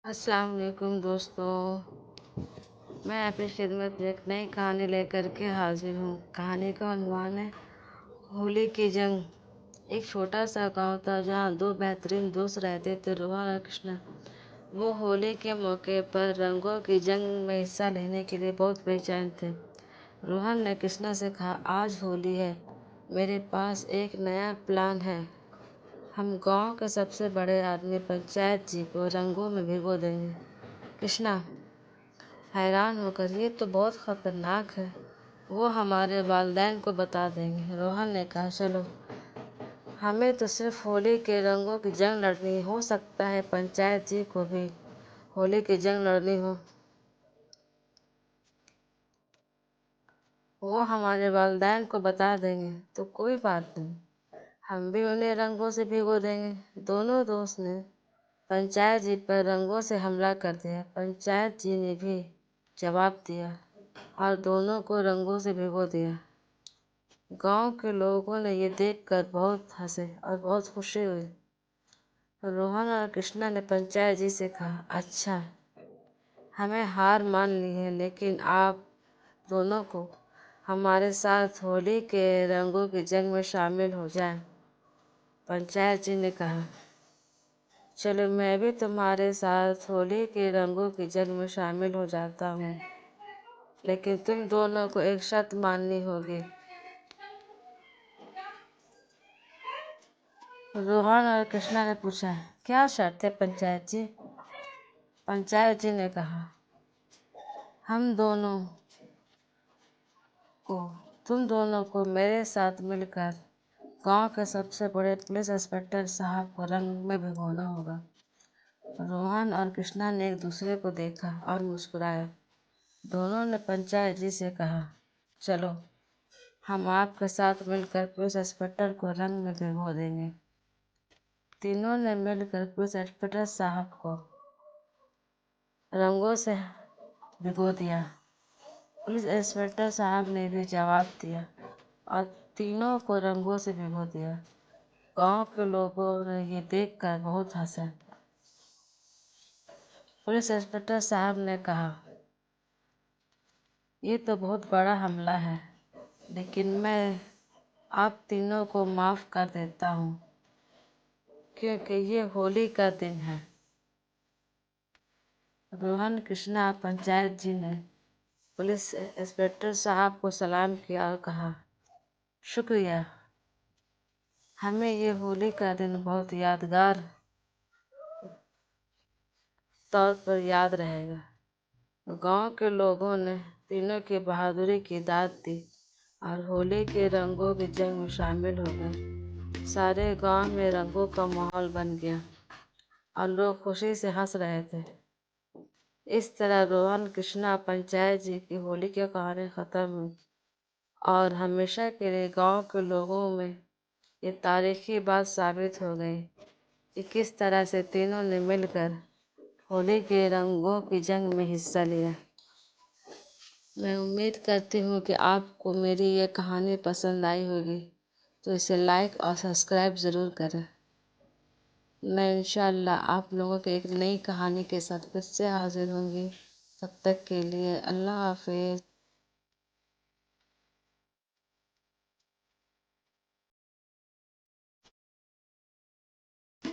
السلام علیکم دوستوں، میں اپنی خدمت میں ایک نئی کہانی لے کر کے حاضر ہوں۔ کہانی کا عنوان ہے ہولی کی جنگ۔ ایک چھوٹا سا گاؤں تھا جہاں دو بہترین دوست رہتے تھے، روہن اور کرشنا۔ وہ ہولی کے موقع پر رنگوں کی جنگ میں حصہ لینے کے لیے بہت بے چین تھے۔ روہن نے کرشنا سے کہا، آج ہولی ہے، میرے پاس ایک نیا پلان ہے۔ ہم گاؤں کے سب سے بڑے آدمی پنچایت جی کو رنگوں میں بھگو دیں گے۔ کرشنا حیران ہو کر، یہ تو بہت خطرناک ہے، وہ ہمارے والدین کو بتا دیں گے۔ روہن نے کہا، چلو، ہمیں تو صرف ہولی کے رنگوں کی جنگ لڑنی ہے، ہو سکتا ہے پنچایت جی کو بھی ہولی کی جنگ لڑنی ہو۔ وہ ہمارے والدین کو بتا دیں گے تو کوئی بات نہیں، ہم بھی انہیں رنگوں سے بھگو دیں گے۔ دونوں دوست نے پنچایت جی پر رنگوں سے حملہ کر دیا۔ پنچایت جی نے بھی جواب دیا اور دونوں کو رنگوں سے بھگو دیا۔ گاؤں کے لوگوں نے یہ دیکھ کر بہت ہنسے اور بہت خوشی ہوئی۔ روہن اور کرشنا نے پنچایت جی سے کہا، اچھا، ہمیں ہار مان لی ہے، لیکن آپ دونوں کو ہمارے ساتھ ہولی کے رنگوں کی جنگ میں شامل ہو جائیں۔ پنچایت جی نے کہا، چلو، میں بھی تمہارے ساتھ ہولی کے رنگوں کی جنگ میں شامل ہو جاتا ہوں، لیکن تم دونوں کو ایک شرط ماننی ہوگی۔ روہن اور کرشنا نے پوچھا، کیا شرط ہے پنچایت جی؟ پنچایت جی نے کہا، تم دونوں کو میرے ساتھ مل کر گاؤں کے سب سے بڑے پولیس انسپکٹر صاحب کو رنگ میں بھگونا ہوگا۔ روہن اور کرشنا نے ایک دوسرے کو دیکھا اور مسکرایا۔ دونوں نے پنچایت جی سے کہا، چلو، ہم آپ کے ساتھ مل کر پولیس انسپکٹر کو رنگ میں بھگو دیں گے۔ تینوں نے مل کر پولیس انسپکٹر صاحب کو رنگوں سے بھگو دیا۔ پولیس انسپکٹر صاحب نے بھی جواب دیا اور تینوں کو رنگوں سے بھگو دیا۔ گاؤں کے لوگوں نے یہ دیکھ کر بہت ہنسے۔ پولیس انسپکٹر صاحب نے کہا، یہ تو بہت بڑا حملہ ہے، لیکن میں آپ تینوں کو معاف کر دیتا ہوں، کیونکہ یہ ہولی کا دن ہے۔ روہن، کرشنا اور پنچایت جی نے پولیس انسپکٹر صاحب کو سلام کیا اور کہا، شکریہ، ہمیں یہ ہولی کا دن بہت یادگار طور پر یاد رہے گا۔ گاؤں کے لوگوں نے تینوں کی بہادری کی داد دی اور ہولی کے رنگوں کی جنگ میں شامل ہو گئے۔ سارے گاؤں میں رنگوں کا ماحول بن گیا اور لوگ خوشی سے ہنس رہے تھے۔ اس طرح روہن، کرشنا اور پنچایت جی کی ہولی کی کہانی ختم ہوئی اور ہمیشہ کے لیے گاؤں کے لوگوں میں یہ تاریخی بات ثابت ہو گئی کہ کس طرح سے تینوں نے مل کر ہولی کے رنگوں کی جنگ میں حصہ لیا۔ میں امید کرتی ہوں کہ آپ کو میری یہ کہانی پسند آئی ہوگی، تو اسے لائک اور سبسکرائب ضرور کریں۔ میں انشاءاللہ آپ لوگوں کے ایک نئی کہانی کے ساتھ پھر سے حاضر ہوں گی۔ تب تک کے لیے اللہ حافظ۔